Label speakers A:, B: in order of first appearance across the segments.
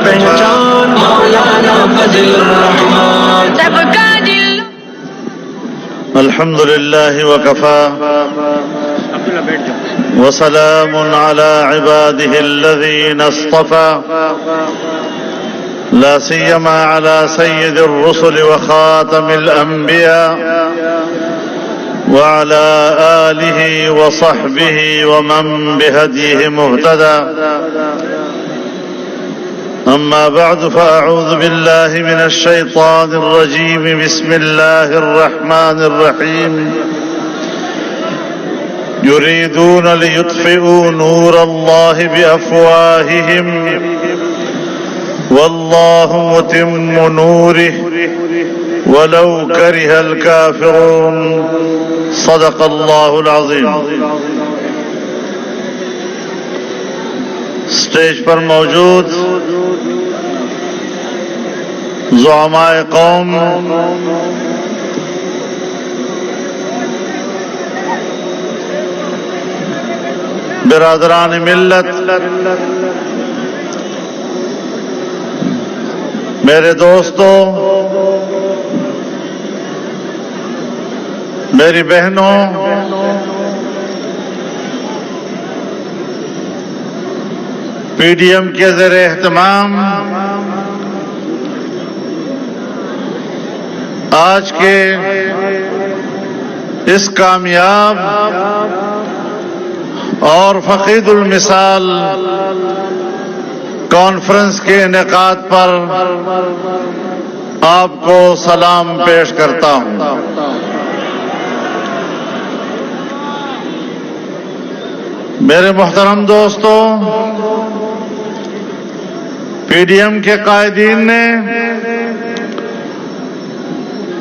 A: پہچان مولانا فضل الرحمان سب کا دل.
B: الحمد لله وكفى وسلام على عباده الذين اصطفى لا سيما على سيد الرسل وخاتم الأنبياء وعلى آله وصحبه ومن بهديه مهتدى. أما بعد فأعوذ بالله من الشيطان الرجيم. بسم الله الرحمن الرحيم. يريدون ليطفئوا نور الله بأفواههم والله متم نوره ولو كره الكافرون. صدق الله العظيم. اسٹیج پر موجود زعماء قوم، برادران ملت، میرے دوستوں، میری بہنوں، پی ڈی ایم کے زیر اہتمام آج کے اس کامیاب اور فقید المثال کانفرنس کے انعقاد پر آپ کو سلام پیش کرتا ہوں. میرے محترم دوستوں، پی ڈی ایم کے قائدین نے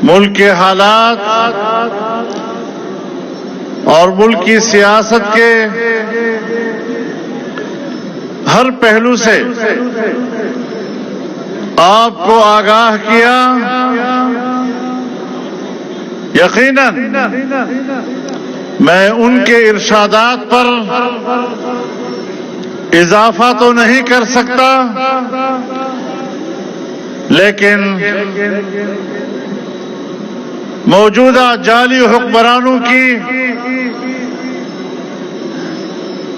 B: ملک کے حالات اور ملک کی سیاست کے ہر پہلو سے آپ کو آگاہ کیا. یقیناً میں ان کے ارشادات پر اضافہ تو نہیں کر سکتا، لیکن موجودہ جعلی حکمرانوں کی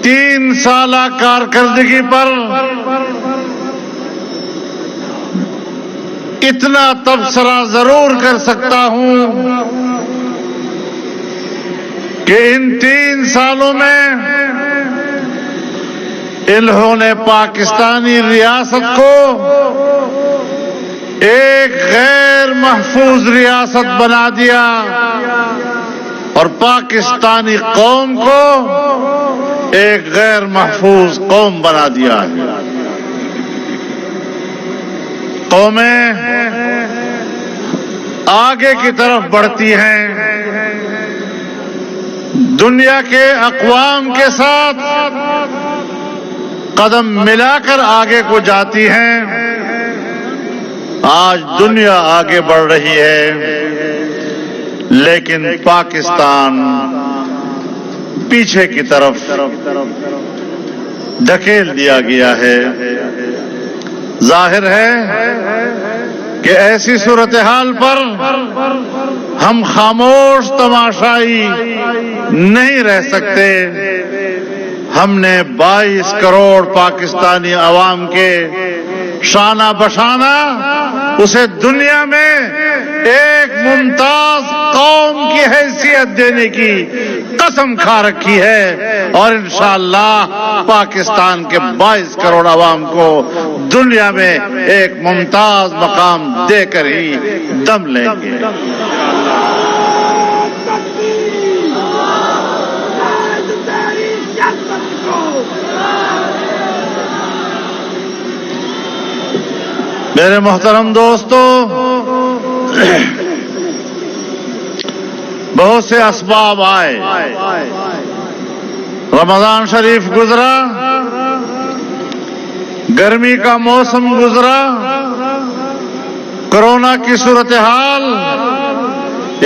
B: 3 سالہ کارکردگی پر اتنا تبصرہ ضرور کر سکتا ہوں کہ ان 3 سالوں میں انہوں نے پاکستانی ریاست کو ایک غیر محفوظ ریاست بنا دیا اور پاکستانی قوم کو ایک غیر محفوظ قوم بنا دیا ہے. قومیں آگے کی طرف بڑھتی ہیں، دنیا کے اقوام کے ساتھ قدم ملا کر آگے کو جاتی ہیں. آج دنیا آگے بڑھ رہی ہے، لیکن پاکستان پیچھے کی طرف دھکیل دیا گیا ہے. ظاہر ہے کہ ایسی صورتحال پر ہم خاموش تماشائی نہیں رہ سکتے. ہم نے 22 کروڑ پاکستانی عوام کے شانہ بشانہ اسے دنیا میں ایک ممتاز قوم کی حیثیت دینے کی قسم کھا رکھی ہے، اور انشاءاللہ پاکستان کے 22 کروڑ عوام کو دنیا میں ایک ممتاز مقام دے کر ہی دم لیں گے. میرے محترم دوستوں، بہت سے اسباب آئے. رمضان شریف گزرا، گرمی کا موسم گزرا، کرونا کی صورتحال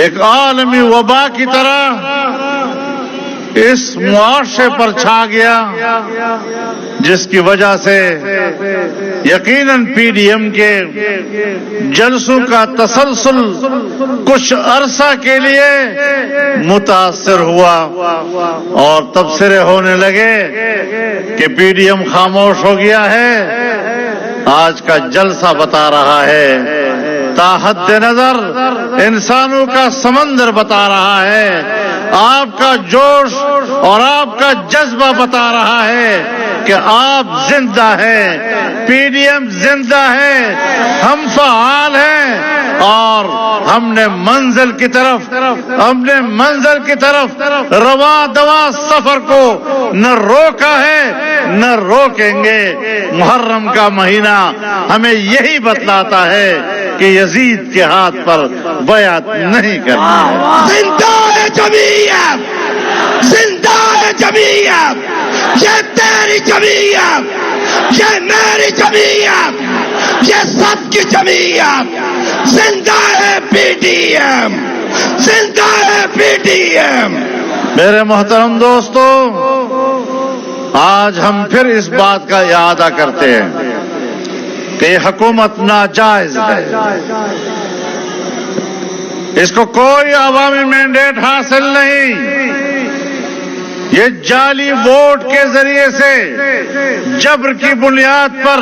B: ایک عالمی وبا کی طرح اس معاشرے پر چھا گیا، جس کی وجہ سے یقیناً پی ڈی ایم کے جلسوں کا تسلسل کچھ عرصہ کے لیے متاثر ہوا اور تبصرے ہونے لگے کہ پی ڈی ایم خاموش ہو گیا ہے۔ آج کا جلسہ بتا رہا ہے، تا حد نظر انسانوں کا سمندر بتا رہا ہے، آپ کا جوش اور آپ کا جذبہ بتا رہا ہے کہ آپ زندہ ہیں، پی ڈی ایم زندہ ہے، ہم فعال ہیں اور ہم نے منزل کی طرف رواں دواں سفر کو نہ روکا ہے نہ روکیں گے۔ محرم کا مہینہ ہمیں یہی بتلاتا ہے کہ یزید کے ہاتھ پر بیعت نہیں کرنی ہے۔
C: زندہ ہے جمعیت، زندہ ہے جمعیت، یہ تیری جمعیت، یہ میری جمعیت، یہ سب کی جمعیت، زندہ ہے پی ڈی ایم، زندہ ہے پی ڈی ایم۔
B: میرے محترم دوستو، آج ہم پھر اس بات کا اعادہ کرتے ہیں کہ یہ حکومت ناجائز ہے، اس کو کوئی عوامی مینڈیٹ حاصل نہیں، یہ جعلی ووٹ کے ذریعے سے جبر کی بنیاد پر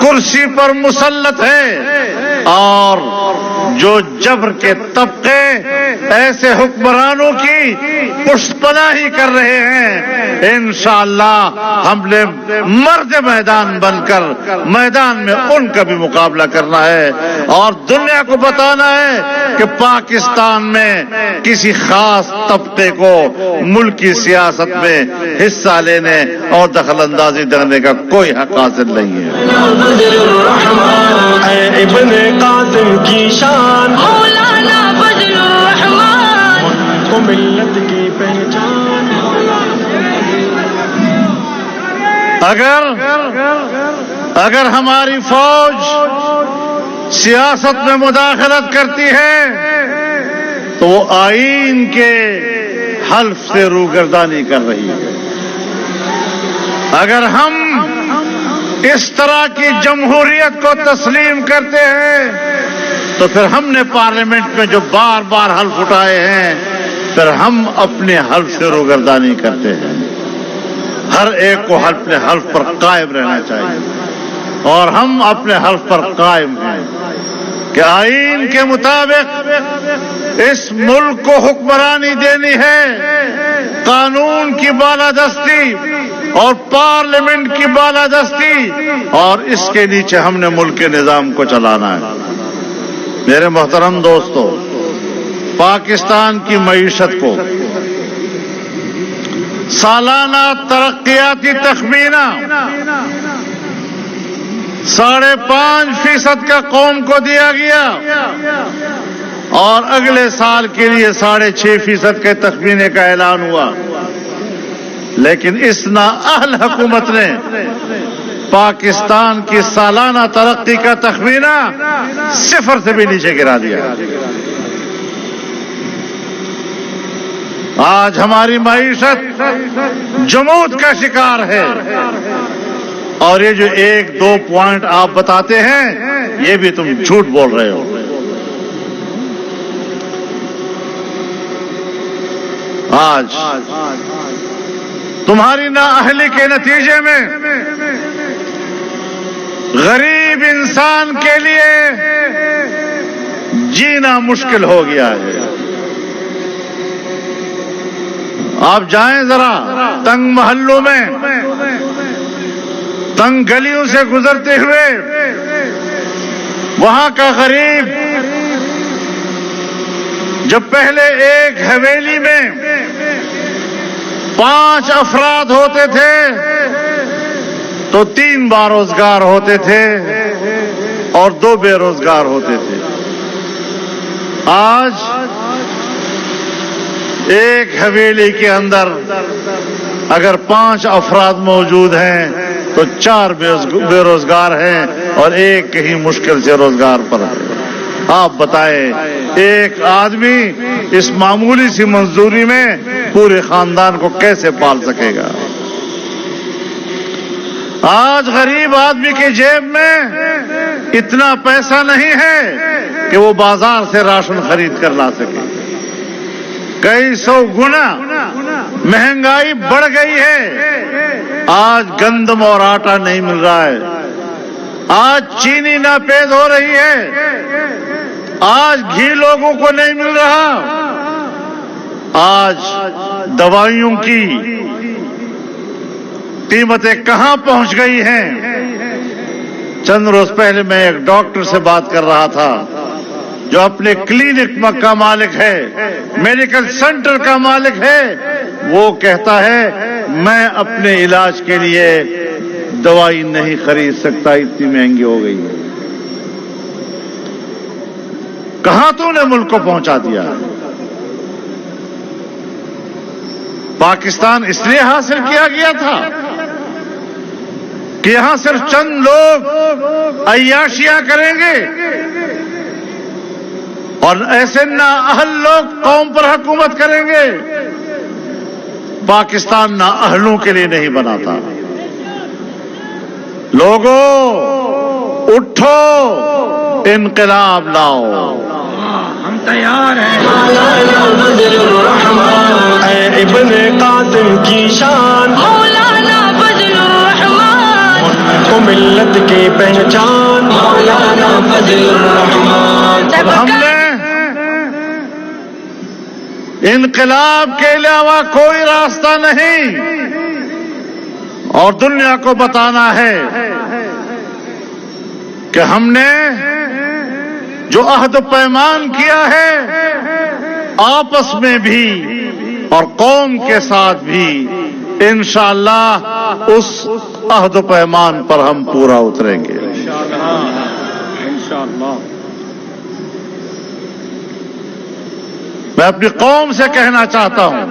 B: کرسی پر مسلط ہے، اور جو جبر کے طبقے ایسے حکمرانوں کی پشت پناہی کر رہے ہیں، انشاءاللہ ہم نے مرد میدان بن کر میدان میں ان کا بھی مقابلہ کرنا ہے اور دنیا کو بتانا ہے کہ پاکستان میں کسی خاص طبقے کو ملکی سیاست میں حصہ لینے اور دخل اندازی کرنے کا کوئی حق حاصل نہیں ہے۔
A: اے ابن قاسم کی شان مولانا فضل الرحمان، کو ملت کی پہچان۔
B: اگر ہماری فوج سیاست میں مداخلت کرتی ہے تو وہ آئین کے حلف سے روگردانی کر رہی ہے۔ اگر ہم اس طرح کی جمہوریت کو تسلیم کرتے ہیں تو پھر ہم نے پارلیمنٹ میں جو بار بار حلف اٹھائے ہیں، پھر ہم اپنے حلف سے روگردانی کرتے ہیں۔ ہر ایک کو اپنے حلف پر قائم رہنا چاہیے اور ہم اپنے حلف پر قائم ہیں کہ آئین کے مطابق اس ملک کو حکمرانی دینی ہے، قانون کی بالادستی اور پارلیمنٹ کی بالادستی، اور اس کے نیچے ہم نے ملک کے نظام کو چلانا ہے۔ میرے محترم دوستو، پاکستان کی معیشت کو سالانہ ترقیاتی تخمینہ 5.5% کا قوم کو دیا گیا اور اگلے سال کے لیے 6.5% کے تخمینے کا اعلان ہوا، لیکن اس نااہل حکومت نے پاکستان کی سالانہ ترقی کا تخمینہ 0 سے بھی نیچے گرا دیا۔ آج ہماری معیشت جمود کا شکار ہے، اور یہ جو 1-2 پوائنٹ آپ بتاتے ہیں، یہ بھی تم جھوٹ بول رہے ہو۔ آج تمہاری نااہلی کے نتیجے میں غریب انسان کے لیے جینا مشکل ہو گیا ہے۔ آپ جائیں ذرا تنگ محلوں میں، تنگ گلیوں سے گزرتے ہوئے، وہاں کا غریب جب پہلے ایک حویلی میں 5 افراد ہوتے تھے تو 3 باروزگار ہوتے تھے اور 2 بے روزگار ہوتے تھے۔ آج ایک حویلی کے اندر اگر 5 افراد موجود ہیں تو 4 بے روزگار ہیں اور ایک کہیں مشکل سے روزگار پر ہے۔ آپ بتائیں، ایک آدمی اس معمولی سی مزدوری میں پورے خاندان کو کیسے پال سکے گا؟ آج غریب آدمی کی جیب میں اتنا پیسہ نہیں ہے کہ وہ بازار سے راشن خرید کر لا سکے. کئی سو گنا مہنگائی بڑھ گئی ہے. آج گندم اور آٹا نہیں مل رہا ہے. آج چینی ناپید ہو رہی ہے. آج گھی لوگوں کو نہیں مل رہا. آج دوائیوں کی قیمتیں کہاں پہنچ گئی ہیں. چند روز پہلے میں ایک ڈاکٹر سے بات کر رہا تھا جو اپنے کلینک کا مالک ہے, میڈیکل سینٹر کا مالک ہے. وہ کہتا ہے میں اپنے علاج کے لیے دوائی نہیں خرید سکتا, اتنی مہنگی ہو گئی ہے. کہاں تو نے ملک کو پہنچا دیا. پاکستان اس لیے حاصل کیا گیا تھا کہ یہاں صرف چند لوگ عیاشیاں کریں گے اور ایسے نااہل لوگ قوم پر حکومت کریں گے. پاکستان نااہلوں کے لیے نہیں بنا تھا. لوگوں اٹھو, انقلاب لاؤ.
C: ہم تیار ہیں.
A: اے ابن قاسم کی شان
D: مولانا فضل الرحمان,
A: کو ملت کی پہچان
D: مولانا فضل الرحمان.
B: اب ہم نے انقلاب کے علاوہ کوئی راستہ نہیں, اور دنیا کو بتانا ہے کہ ہم نے جو عہد و پیمان کیا ہے آپس میں بھی اور قوم کے ساتھ بھی, انشاءاللہ اس عہد و پیمان پر ہم پورا اتریں گے.
C: انشاءاللہ.
B: میں اپنی قوم سے کہنا چاہتا ہوں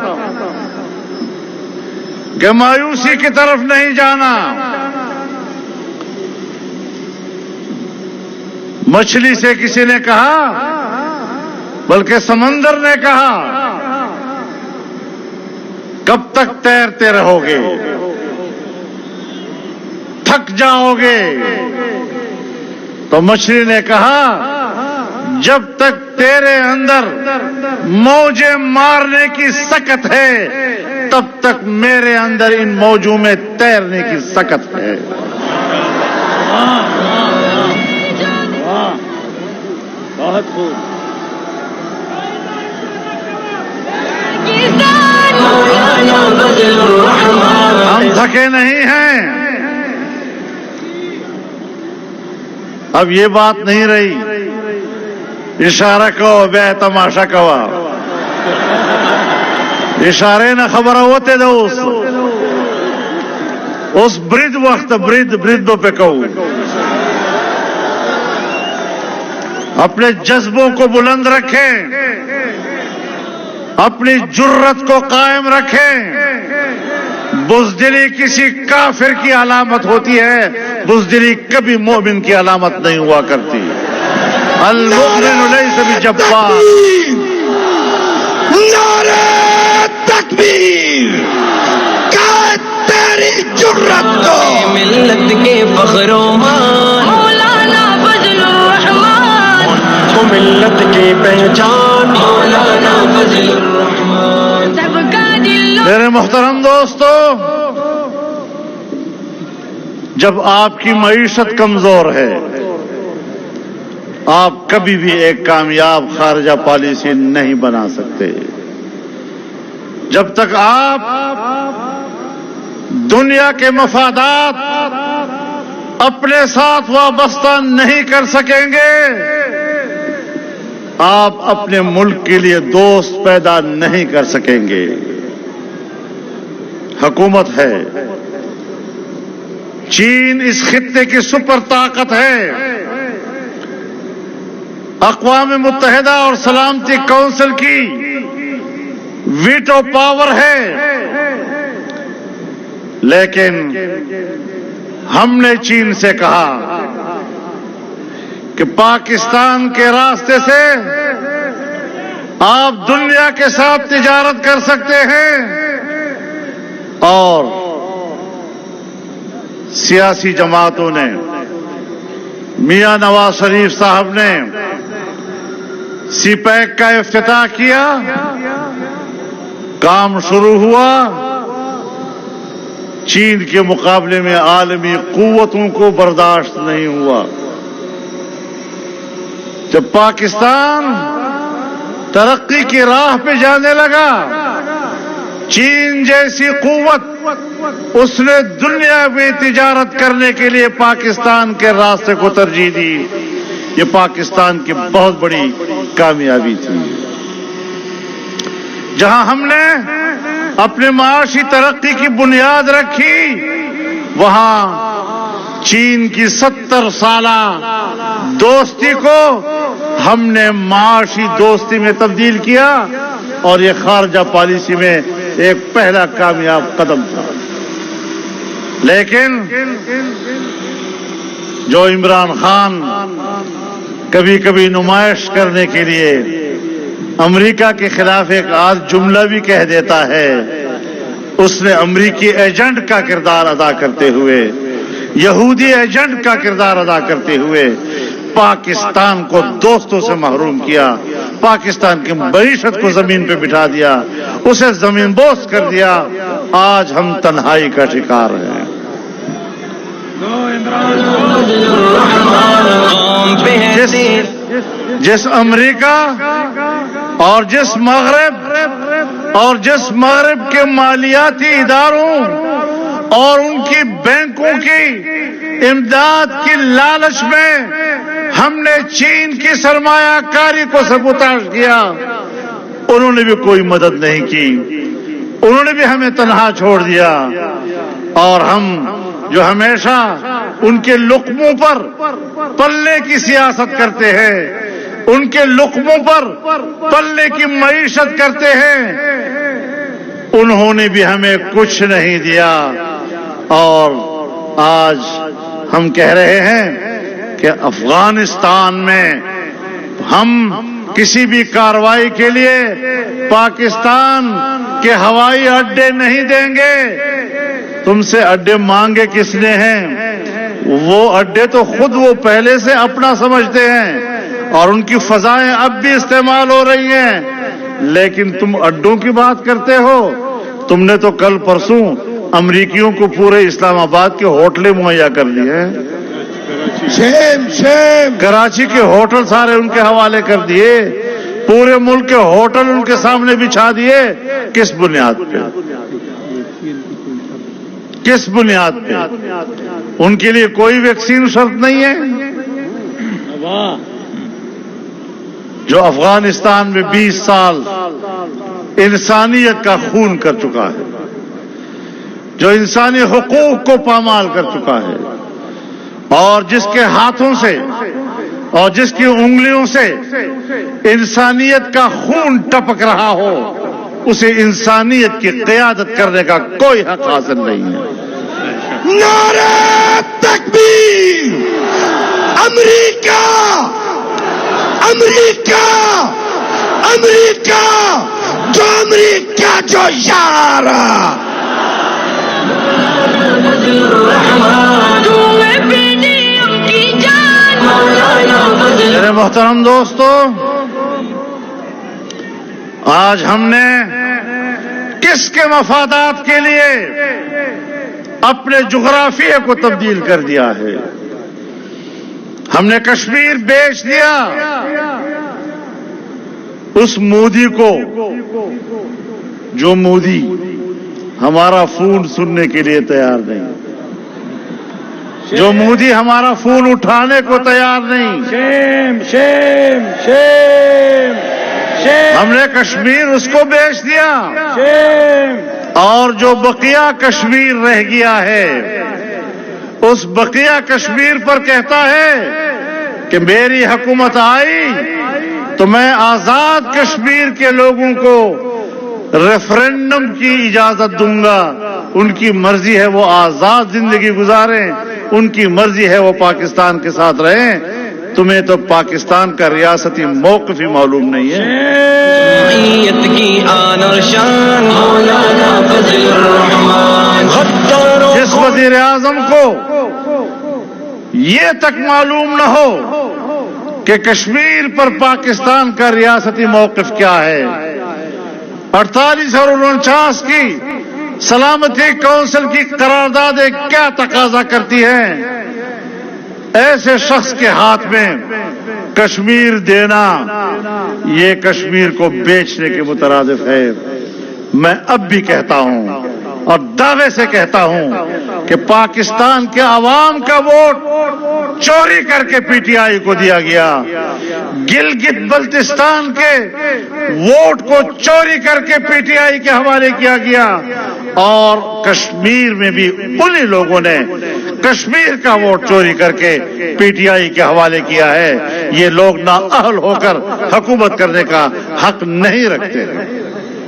B: کہ مایوسی کی طرف نہیں جانا. مچھلی سے کسی نے کہا, بلکہ سمندر نے کہا, کب تک تیرتے رہو گے, تھک جاؤ گے. تو مچھلی نے کہا جب تک تیرے اندر موجیں مارنے کی سکت ہے تب تک میرے اندر ان موجوں میں تیرنے کی سکت ہے.
C: بہت خوب.
D: مولانا فضل الرحمان.
B: ہم تھکے نہیں ہیں. اب یہ بات نہیں رہی اشارہ کہو بے تماشا کوا. اشارے نہ خبر ہوتے دوست اس برد وقت بردوں پہ کہو. اپنے جذبوں کو بلند رکھیں, اپنی جرت کو قائم رکھیں. بزدلی کسی کافر کی علامت ہوتی ہے, بزدلی کبھی مومن کی علامت نہیں ہوا کرتی. المؤمن لیس بجبار.
C: نعرہ تکبیر. کیا تیری جرت کو
D: ملت کے فخر و مان, مولانا فضل الرحمان.
A: کو ملت کی پہچان
D: مولانا فضل الرحمان. سب کا دل
B: میرے محترم دوستو, جب آپ کی معیشت کمزور ہے آپ کبھی بھی ایک کامیاب خارجہ پالیسی نہیں بنا سکتے. جب تک آپ دنیا کے مفادات اپنے ساتھ وابستہ نہیں کر سکیں گے آپ اپنے ملک کے لیے دوست پیدا نہیں کر سکیں گے. حکومت ہے, چین اس خطے کی سپر طاقت ہے, اقوام متحدہ اور سلامتی کونسل کی ویٹو پاور ہے, لیکن ہم نے چین سے کہا کہ پاکستان کے راستے سے آپ دنیا کے ساتھ تجارت کر سکتے ہیں اور سیاسی جماعتوں نے، میاں نواز شریف صاحب نے سی پیک کا افتتاح کیا، کام شروع ہوا، چین کے مقابلے میں عالمی قوتوں کو برداشت نہیں ہوا۔ جب پاکستان ترقی کی راہ پہ جانے لگا، چین جیسی قوت اس نے دنیا میں تجارت کرنے کے لیے پاکستان کے راستے کو ترجیح دی۔ یہ پاکستان کی بہت بڑی کامیابی تھی۔ جہاں ہم نے اپنے معاشی ترقی کی بنیاد رکھی، وہاں چین کی 70 سالہ دوستی کو ہم نے معاشی دوستی میں تبدیل کیا، اور یہ خارجہ پالیسی میں ایک پہلا کامیاب قدم تھا۔ لیکن جو عمران خان کبھی کبھی نمائش کرنے کے لیے امریکہ کے خلاف ایک آدھ جملہ بھی کہہ دیتا ہے، اس نے امریکی ایجنٹ کا کردار ادا کرتے ہوئے، یہودی ایجنٹ کا کردار ادا کرتے ہوئے پاکستان کو دوستوں سے محروم کیا، پاکستان کی معیشت کو زمین پہ بٹھا دیا، اسے زمین بوس کر دیا۔ آج ہم تنہائی کا شکار ہیں۔ جس امریکہ اور جس مغرب کے مالیاتی اداروں اور ان کی بینکوں کی امداد کی لالچ میں ہم نے چین کی سرمایہ کاری کو سبوتاژ کیا، انہوں نے بھی کوئی مدد نہیں کی، انہوں نے بھی ہمیں تنہا چھوڑ دیا، اور ہم جو ہمیشہ ان کے لقموں پر پلنے کی سیاست کرتے ہیں، ان کے لقموں پر پلنے کی معیشت کرتے ہیں، انہوں نے بھی ہمیں کچھ نہیں دیا۔ اور آج ہم کہہ رہے ہیں کہ افغانستان میں ہم کسی بھی کارروائی کے لیے پاکستان کے ہوائی اڈے نہیں دیں گے۔ تم سے اڈے مانگے کس نے ہیں؟ وہ اڈے تو خود وہ پہلے سے اپنا سمجھتے ہیں، اور ان کی فضائیں اب بھی استعمال ہو رہی ہیں، لیکن تم اڈوں کی بات کرتے ہو۔ تم نے تو کل پرسوں امریکیوں کو پورے اسلام آباد کے ہوٹلیں مہیا کر دیے ہیں، کراچی کے ہوٹل سارے ان کے حوالے کر دیے، پورے ملک کے ہوٹل ان کے سامنے بچھا دیے۔ کس بنیاد پہ؟ کس بنیاد پہ؟ ان کے لیے کوئی ویکسین شرط نہیں ہے؟ جو افغانستان میں 20 سال انسانیت کا خون کر چکا ہے، جو انسانی حقوق کو پامال کر چکا ہے، اور جس کے ہاتھوں سے اور جس کی انگلیوں سے انسانیت کا خون ٹپک رہا ہو، اسے انسانیت کی قیادت کرنے کا کوئی حق حاصل نہیں ہے۔
C: نعرہ تکبیر! امریکہ امریکہ امریکہ جو امریکہ جو یار!
B: میرے محترم دوستو، آج ہم نے کس کے مفادات کے لیے اپنے جغرافیے کو تبدیل کر دیا ہے؟ ہم نے کشمیر بیچ دیا اس مودی کو، جو مودی ہمارا فون سننے کے لیے تیار نہیں، جو مودی ہمارا فون اٹھانے کو تیار نہیں۔ ہم نے کشمیر اس کو بیچ دیا، اور جو بقیہ کشمیر رہ گیا ہے، اس بقیہ کشمیر پر کہتا ہے کہ میری حکومت آئی تو میں آزاد کشمیر کے لوگوں کو ریفرنڈم کی اجازت دوں گا، ان کی مرضی ہے وہ آزاد زندگی گزاریں، ان کی مرضی ہے وہ پاکستان کے ساتھ رہیں۔ تمہیں تو پاکستان کا ریاستی موقف ہی معلوم نہیں ہے.
D: معیت کی آن اور شان مولانا فضل الرحمان.
B: جس وزیر اعظم کو یہ تک معلوم نہ ہو کہ کشمیر پر پاکستان کا ریاستی موقف کیا ہے. 48 اور 49 کی سلامتی کونسل کی قراردادیں کیا تقاضا کرتی ہیں، ایسے شخص کے ہاتھ میں کشمیر دینا یہ کشمیر کو بیچنے کے مترادف ہے. میں اب بھی کہتا ہوں اور دعوے سے کہتا ہوں کہ پاکستان کے عوام کا ووٹ چوری کر کے پی ٹی آئی کو دیا گیا، گلگت بلتستان کے ووٹ کو چوری کر کے پی ٹی آئی کے حوالے کیا گیا، اور کشمیر میں بھی انہی لوگوں نے کشمیر کا ووٹ چوری کر کے پی ٹی آئی کے حوالے کیا ہے. یہ لوگ نااہل ہو کر حکومت کرنے کا حق نہیں رکھتے.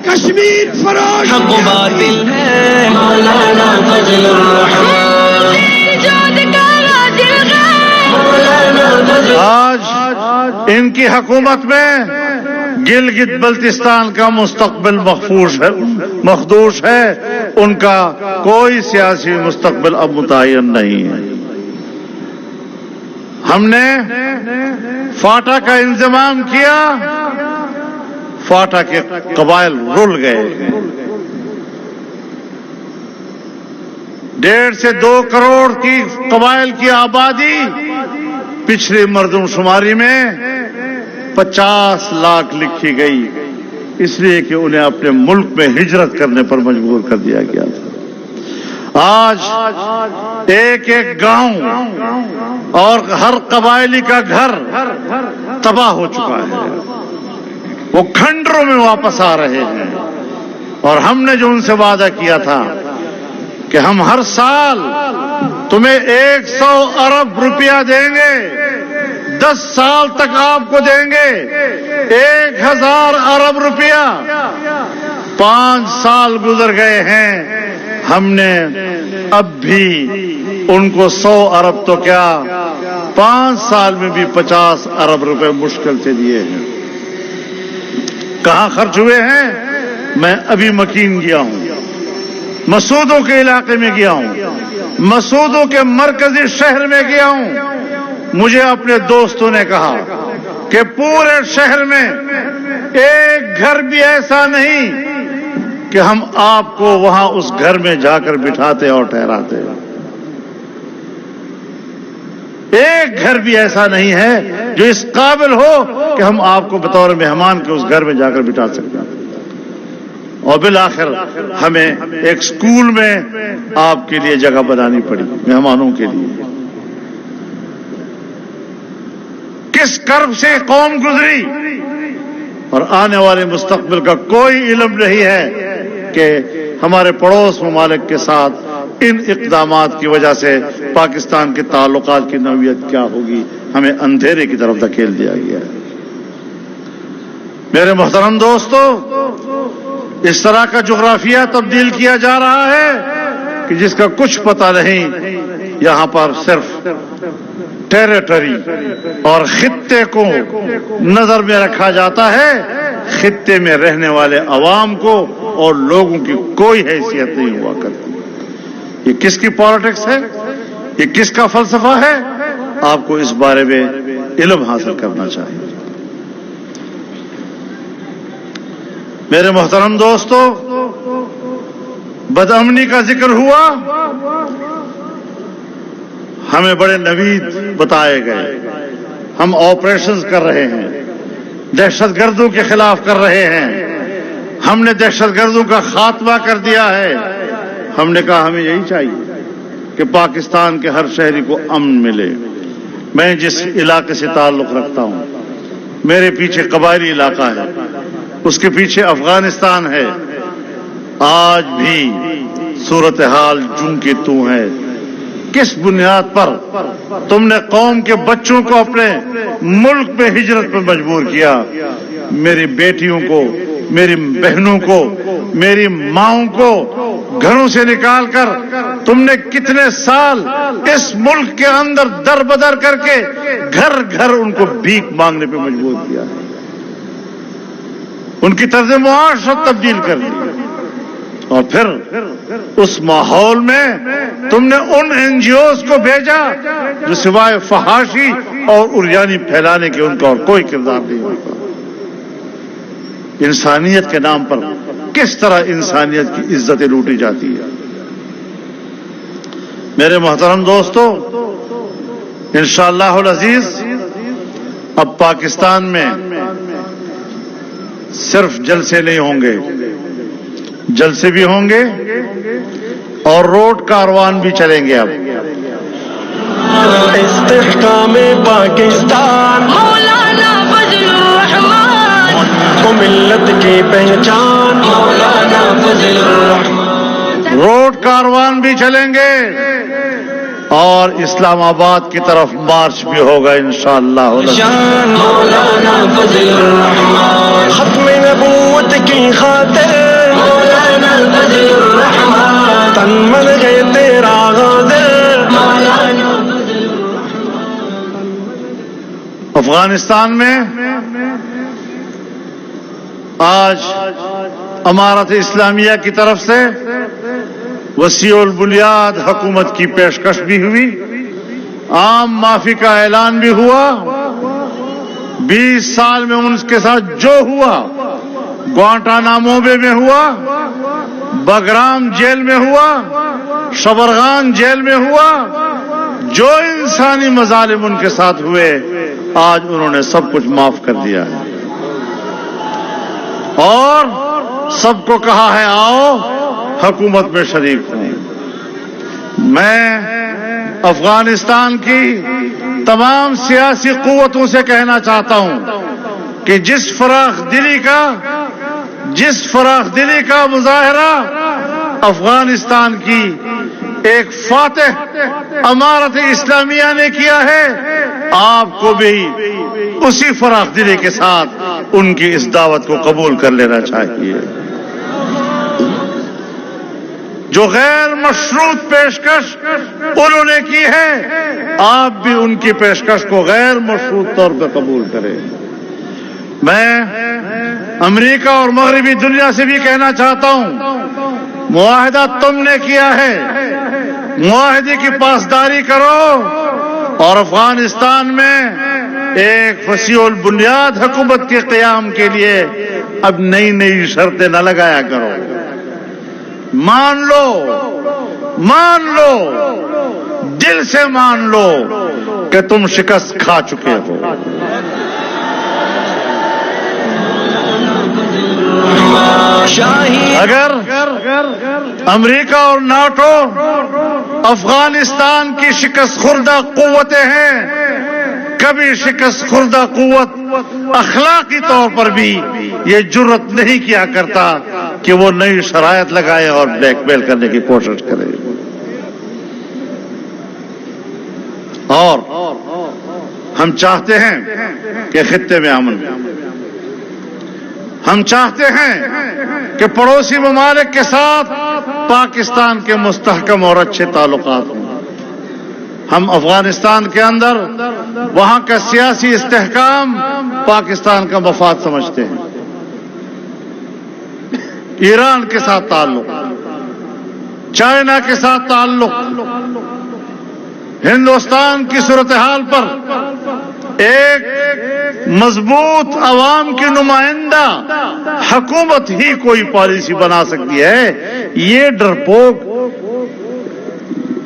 C: کشمیر فروش
D: حق و باطل ہے مولانا فضل الرحمان.
B: آج ان کی حکومت میں گلگت بلتستان کا مستقبل مخدوش ہے. ان کا کوئی سیاسی مستقبل اب متعین نہیں ہے. ہم نے فاٹا کا انضمام کیا، فاٹا کے قبائل رل گئے. 1.5 سے 2 کروڑ کی قبائل کی آبادی پچھلی مردم شماری میں 50 لاکھ لکھی گئی، اس لیے کہ انہیں اپنے ملک میں ہجرت کرنے پر مجبور کر دیا گیا تھا. آج ایک ایک گاؤں اور ہر قبائلی کا گھر تباہ ہو چکا ہے. وہ کھنڈروں میں واپس آ رہے ہیں، اور ہم نے جو ان سے وعدہ کیا تھا کہ ہم ہر سال تمہیں 100 ارب روپیہ دیں گے، 10 سال تک آپ کو دیں گے 1000 ارب روپیہ. 5 سال گزر گئے ہیں، ہم نے اب بھی ان کو 100 ارب تو کیا 5 سال میں بھی 50 ارب روپے مشکل سے دیے ہیں. کہاں خرچ ہوئے ہیں؟ میں ابھی مکین گیا ہوں، مسعودوں کے علاقے میں گیا ہوں، مسعودوں کے مرکزی شہر میں گیا ہوں. مجھے اپنے دوستوں نے کہا کہ پورے شہر میں ایک گھر بھی ایسا نہیں کہ ہم آپ کو وہاں اس گھر میں جا کر بٹھاتے اور ٹھہراتے. ایک گھر بھی ایسا نہیں ہے جو اس قابل ہو کہ ہم آپ کو بطور مہمان کے اس گھر میں جا کر بٹھا سکتے ہیں. اور بالآخر ہمیں ایک سکول میں آپ کے لیے جگہ بنانی پڑی مہمانوں کے لیے. کس کرب سے قوم گزری، اور آنے والے مستقبل کا کوئی علم نہیں ہے کہ ہمارے پڑوس ممالک کے ساتھ ان اقدامات کی وجہ سے پاکستان کے تعلقات کی نوعیت کیا ہوگی. ہمیں اندھیرے کی طرف دھکیل دیا گیا ہے. میرے محترم دوستو، اس طرح کا جغرافیہ تبدیل کیا جا رہا ہے کہ جس کا کچھ پتہ نہیں. یہاں پر صرف ٹیریٹری اور خطے کو نظر میں رکھا جاتا ہے، خطے میں رہنے والے عوام کو اور لوگوں کی کوئی حیثیت نہیں ہوا کرتی. یہ کس کی پالیٹکس ہے؟ یہ کس کا فلسفہ ہے؟ آپ کو اس بارے میں علم حاصل کرنا چاہیے. میرے محترم دوستو، بدامنی کا ذکر ہوا. ہمیں بڑے نوید بتائے گئے. ہم آپریشنز کر رہے ہیں، دہشت گردوں کے خلاف کر رہے ہیں. ہم نے دہشت گردوں کا خاتمہ کر دیا ہے. ہم نے کہا ہمیں یہی چاہیے کہ پاکستان کے ہر شہری کو امن ملے. میں جس علاقے سے تعلق رکھتا ہوں، میرے پیچھے قبائلی علاقہ ہے، اس کے پیچھے افغانستان ہے. آج بھی صورتحال جوں کی توں ہے. کس بنیاد پر تم نے قوم کے بچوں کو اپنے ملک میں ہجرت پر مجبور کیا؟ میری بیٹیوں کو میری بہنوں کو، میری ماؤں کو گھروں سے نکال کر تم نے کتنے سال اس ملک کے اندر در بدر کر کے گھر گھر ان کو بھیک مانگنے پہ مجبور کیا، ان کی طرز معاشرت تبدیل کر دی، اور پھر اس ماحول میں تم نے ان این جی اوز کو بھیجا جو سوائے فحاشی اور عریانی پھیلانے کے ان کا اور کوئی کردار نہیں ہوتا۔ انسانیت کے نام پر کس طرح انسانیت کی عزتیں لوٹی جاتی ہے۔ میرے محترم دوستو، انشاءاللہ العزیز اب پاکستان میں صرف جلسے نہیں ہوں گے، جلسے بھی ہوں گے اور روڈ کاروان بھی چلیں گے۔ اب
A: استحکام پاکستان مولانا فضل الرحمان کو ملت کی پہچان مولانا فضل الرحمان،
B: روڈ کاروان بھی چلیں گے اور اسلام آباد کی طرف مارچ بھی ہوگا انشاءاللہ۔
A: شان مولانا فضل الرحمان، ختم نبوت کی خاطر مولانا فضل الرحمان، تن من گئے تیرا غادر مولانا فضل الرحمان۔
B: افغانستان میں آج امارت اسلامیہ کی طرف سے وسیع البنیاد حکومت کی پیشکش بھی ہوئی، عام معافی کا اعلان بھی ہوا۔ 20 سال میں ان کے ساتھ جو ہوا، گوانٹانامو بے میں ہوا، بگرام جیل میں ہوا، شبرغان جیل میں ہوا، جو انسانی مظالم ان کے ساتھ ہوئے، آج انہوں نے سب کچھ معاف کر دیا ہے اور سب کو کہا ہے آؤ حکومت میں شریک ہوں۔ میں افغانستان کی تمام سیاسی قوتوں سے کہنا چاہتا ہوں کہ جس فراخ دلی کا مظاہرہ افغانستان کی ایک فاتح امارت اسلامیہ نے کیا ہے، آپ کو بھی اسی فراخ دلی کے ساتھ ان کی اس دعوت کو قبول کر لینا چاہیے۔ جو غیر مشروط پیشکش انہوں نے کی ہے، آپ بھی ان کی پیشکش کو غیر مشروط طور پر قبول کریں۔ میں امریکہ اور مغربی دنیا سے بھی کہنا چاہتا ہوں، معاہدہ تم نے کیا ہے، معاہدے کی پاسداری کرو اور افغانستان میں ایک وسیع البنیاد حکومت کے قیام کے لیے اب نئی شرطیں نہ لگایا کرو۔ مان لو، دل سے مان لو کہ تم شکست کھا چکے ہو۔ اگر امریکہ اور ناٹو افغانستان کی شکست خوردہ قوتیں ہیں، کبھی شکست خوردہ قوت اخلاقی طور پر بھی یہ جرت نہیں کیا کرتا کہ وہ نئی شرائط لگائے اور بلیک میل کرنے کی کوشش کرے۔ اور ہم چاہتے ہیں کہ خطے میں امن، ہم چاہتے ہیں کہ پڑوسی ممالک کے ساتھ پاکستان کے مستحکم اور اچھے تعلقات ہوں۔ ہم افغانستان کے اندر وہاں کا سیاسی استحکام پاکستان کا مفاد سمجھتے ہیں۔ ایران کے ساتھ تعلق، چائنا کے ساتھ تعلق، ہندوستان کی صورتحال پر ایک مضبوط عوام کی نمائندہ حکومت ہی کوئی پالیسی بنا سکتی ہے۔ یہ ڈرپوک،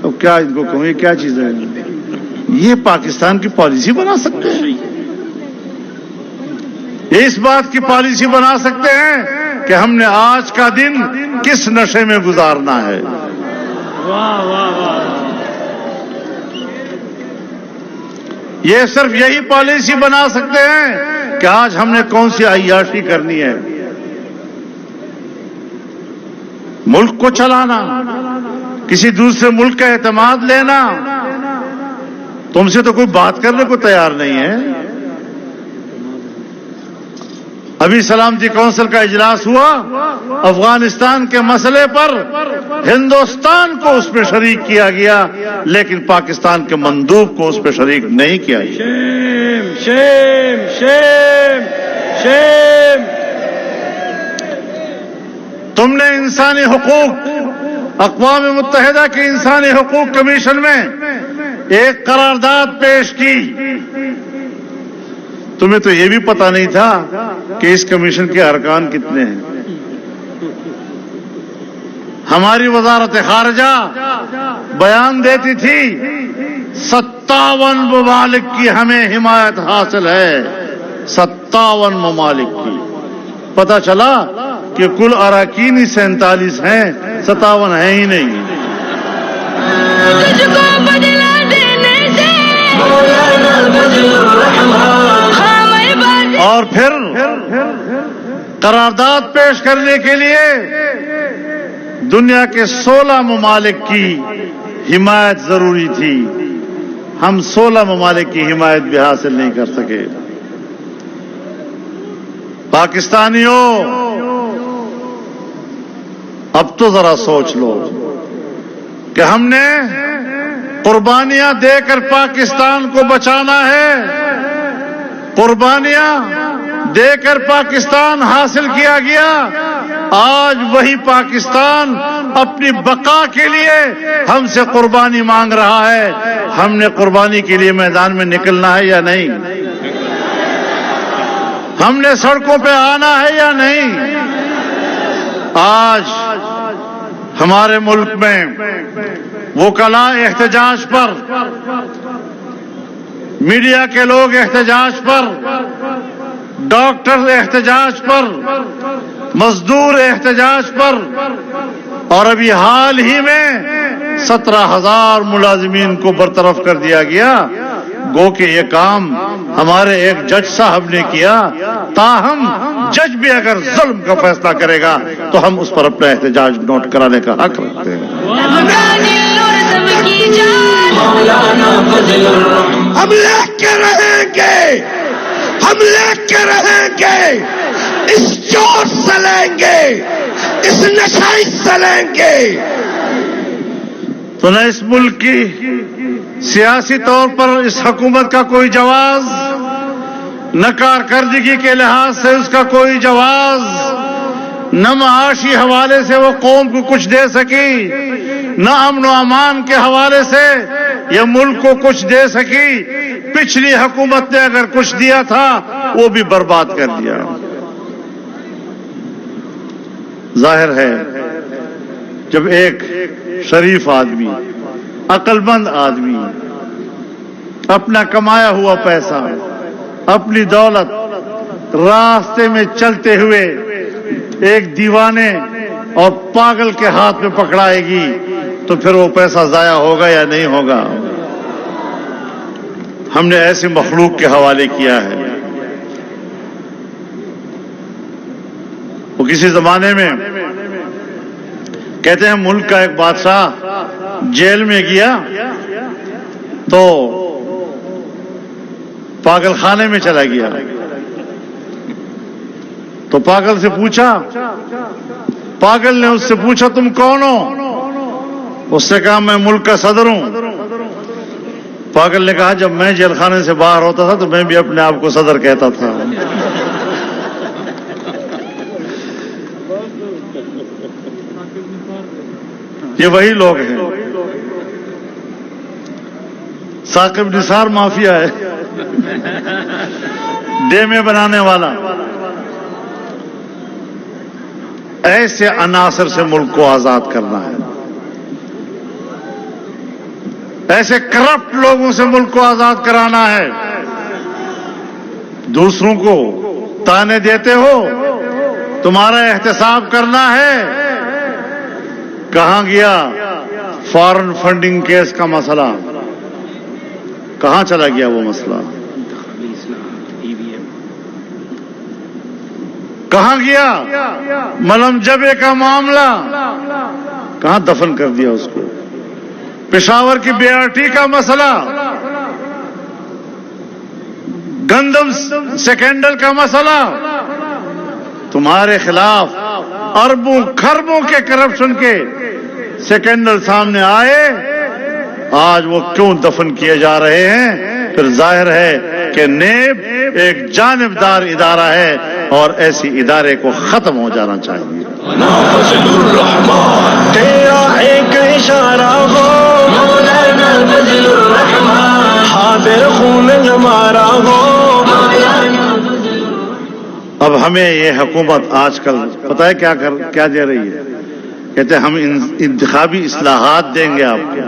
B: اب کیا ان کو کہوں، یہ کیا چیز ہے، یہ پاکستان کی پالیسی بنا سکتے ہیں؟ یہ اس بات کی پالیسی بنا سکتے ہیں کہ ہم نے آج کا دن کس نشے میں گزارنا ہے۔ یہ صرف یہی پالیسی بنا سکتے ہیں کہ آج ہم نے کون سی عیاشی کرنی ہے۔ ملک کو چلانا، کسی دوسرے ملک کا اعتماد لینا، تم سے تو کوئی بات کرنے کو تیار نہیں ہے۔ ابھی سلامتی کونسل کا اجلاس ہوا، افغانستان کے مسئلے پر ہندوستان کو اس میں شریک کیا گیا، لیکن پاکستان کے مندوب کو اس میں شریک نہیں کیا گیا۔
A: شیم شیم شیم۔
B: تم نے انسانی حقوق، اقوام متحدہ کی انسانی حقوق کمیشن میں ایک قرارداد پیش کی، تمہیں تو یہ بھی پتا نہیں تھا کہ اس کمیشن کے ارکان کتنے ہیں۔ ہماری وزارت خارجہ بیان دیتی تھی 57 ممالک کی ہمیں حمایت حاصل ہے، 57 ممالک کی۔ پتہ چلا کہ کل اراکین ہی 47 ہیں، 57 ہیں ہی نہیں۔
D: تجھ کو بدلا دینے سے مولانا فضل الرحمان۔
B: اور پھر قرارداد پیش کرنے کے لیے دنیا کے 16 ممالک کی حمایت ضروری تھی، ہم 16 ممالک کی حمایت بھی حاصل نہیں کر سکے۔ پاکستانیوں، اب تو ذرا سوچ لو کہ ہم نے قربانیاں دے کر پاکستان کو بچانا ہے، قربانیاں دے کر پاکستان حاصل کیا گیا، آج وہی پاکستان اپنی بقا کے لیے ہم سے قربانی مانگ رہا ہے۔ ہم نے قربانی کے لیے میدان میں نکلنا ہے یا نہیں؟ ہم نے سڑکوں پہ آنا ہے یا نہیں؟ آج ہمارے ملک میں وکلاء احتجاج پر، میڈیا کے لوگ احتجاج پر، ڈاکٹر احتجاج پر، مزدور احتجاج پر، اور ابھی حال ہی میں 17,000 ملازمین کو برطرف کر دیا گیا۔ گو کہ یہ کام ہمارے ایک جج صاحب نے کیا، تاہم جج بھی اگر ظلم کا فیصلہ کرے گا تو ہم اس پر اپنا احتجاج نوٹ کرانے کا حق رکھتے ہیں۔
C: ہم لے کے رہیں گے، ہم لے کے رہیں گے، اس چور سے لیں گے، اس نشائی سے لیں گے۔
B: تو نہ اس ملک کی سیاسی طور پر اس حکومت کا کوئی جواز، نہ کارکردگی کے لحاظ سے اس کا کوئی جواز، نہ معاشی حوالے سے وہ قوم کو کچھ دے سکی، نہ امن و امان کے حوالے سے یہ ملک کو کچھ دے سکی۔ پچھلی حکومت نے اگر کچھ دیا تھا وہ بھی برباد کر دیا۔ ظاہر ہے جب ایک شریف آدمی، عقل مند آدمی اپنا کمایا ہوا پیسہ، اپنی دولت راستے میں چلتے ہوئے ایک دیوانے اور پاگل کے ہاتھ میں پکڑائے گی تو پھر وہ پیسہ ضائع ہوگا یا نہیں ہوگا؟ ہم نے ایسی مخلوق کے حوالے کیا ہے۔ وہ کسی زمانے میں کہتے ہیں ملک کا ایک بادشاہ جیل میں گیا تو پاگل خانے میں چلا گیا، تو پاگل سے پوچھا، پاگل نے اس سے پوچھا تم کون ہو؟ اس نے کہا میں ملک کا صدر ہوں۔ پاگل نے کہا جب میں جیل خانے سے باہر ہوتا تھا تو میں بھی اپنے آپ کو صدر کہتا تھا۔ یہ وہی لوگ ہیں۔ ثاقب نثار مافیا ہے، ڈیمے بنانے والا۔ ایسے عناصر سے ملک کو آزاد کرنا ہے، ایسے کرپٹ لوگوں سے ملک کو آزاد کرانا ہے۔ دوسروں کو تانے دیتے ہو، تمہارا احتساب کرنا ہے۔ کہاں گیا فارن فنڈنگ کیس کا مسئلہ؟ کہاں چلا گیا وہ مسئلہ؟ کہاں گیا ملم جبے کا معاملہ؟ کہاں دفن کر دیا اس کو؟ پشاور کی BRT کا مسئلہ، گندم سیکنڈل کا مسئلہ، تمہارے خلاف اربوں خربوں کے کرپشن کے سکینڈل سامنے آئے، آج وہ کیوں دفن کیے جا رہے ہیں؟ پھر ظاہر ہے کہ نیب ایک جانبدار ادارہ ہے اور ایسی ادارے کو ختم ہو جانا چاہیے۔
A: فضل الرحمان تیرا ایک اشارہ ہو مولانا فضل الرحمان، حاضر خون ہمارا ہو مولانا۔
B: اب ہمیں یہ حکومت آج کل پتہ ہے کیا دے رہی ہے؟ کہتے ہیں ہم انتخابی اصلاحات دیں گے آپ کو۔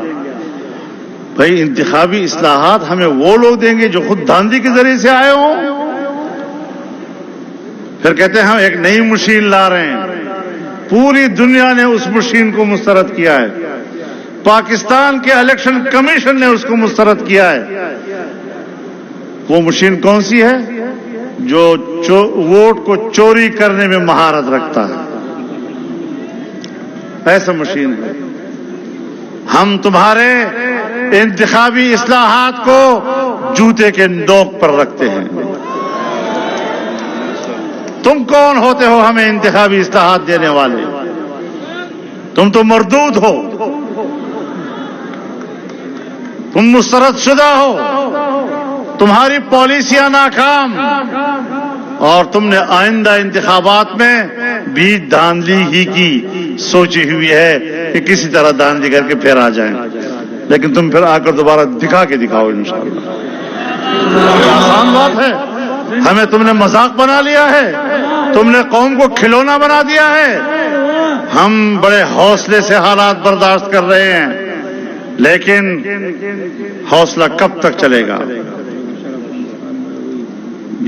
B: بھائی انتخابی اصلاحات ہمیں وہ لوگ دیں گے جو خود دھاندلی کے ذریعے سے آئے ہوں؟ پھر کہتے ہیں ہم ایک نئی مشین لا رہے ہیں۔ پوری دنیا نے اس مشین کو مسترد کیا ہے، پاکستان کے الیکشن کمیشن نے اس کو مسترد کیا ہے۔ وہ مشین کون سی ہے؟ جو ووٹ کو چوری کرنے میں مہارت رکھتا ہے، ایسا مشین ہے۔ ہم تمہارے انتخابی اصلاحات کو جوتے کے نوک پر رکھتے ہیں۔ تم کون ہوتے ہو ہمیں انتخابی اصلاحات دینے والے؟ تم تو مردود ہو، تم مسترد شدہ ہو، تمہاری پالیسیاں ناکام، اور تم نے آئندہ انتخابات میں بھی دھاندلی ہی کی سوچی ہوئی ہے کہ کسی طرح دھاندلی کر کے پھر آ جائیں، لیکن تم پھر آ کر دوبارہ دکھا کے دکھاؤ انشاءاللہ۔ آسان بات ہے، ہمیں تم نے مذاق بنا لیا ہے، تم نے قوم کو کھلونا بنا دیا ہے۔ ہم بڑے حوصلے سے حالات برداشت کر رہے ہیں، لیکن حوصلہ کب تک چلے گا؟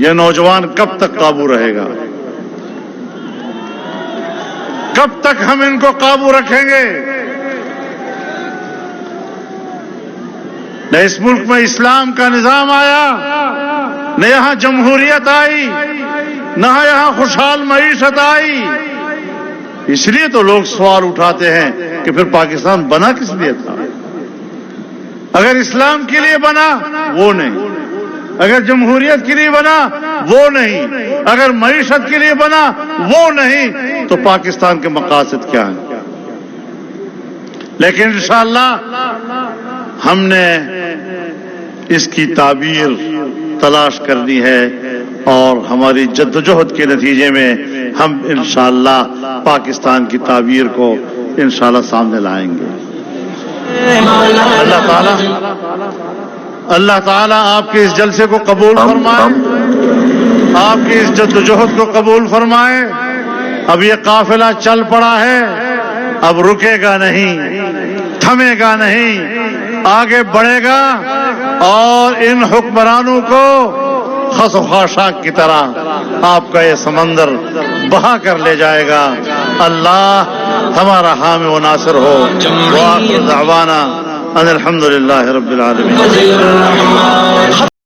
B: یہ نوجوان کب تک قابو رہے گا؟ کب تک ہم ان کو قابو رکھیں گے؟ نہ اس ملک میں اسلام کا نظام آیا، نہ یہاں جمہوریت آئی، نہ یہاں خوشحال معیشت آئی۔ اس لیے تو لوگ سوال اٹھاتے ہیں کہ پھر پاکستان بنا کس لیے تھا؟ اگر اسلام کے لیے بنا وہ نہیں، اگر جمہوریت کے لیے بنا وہ نہیں، اگر معیشت کے لیے بنا وہ نہیں، تو پاکستان کے مقاصد کیا ہیں؟ لیکن انشاءاللہ ہم نے اس کی تعبیر تلاش کرنی ہے، اور ہماری جدوجہد کے نتیجے میں ہم انشاءاللہ پاکستان کی تعبیر کو انشاءاللہ سامنے لائیں گے۔ اللہ تعالیٰ آپ کے اس جلسے کو قبول فرمائے، آپ کی اس جدوجہد کو قبول فرمائے۔ اب یہ قافلہ چل پڑا ہے، اب رکے گا نہیں، تھمے گا نہیں، آگے بڑھے گا، اور ان حکمرانوں کو خس و خاشاک کی طرح آپ کا یہ سمندر بہا کر لے جائے گا۔ اللہ ہمارا حامی و ناصر ہو۔ وآخر دعوانا ان الحمدللہ رب العالمین۔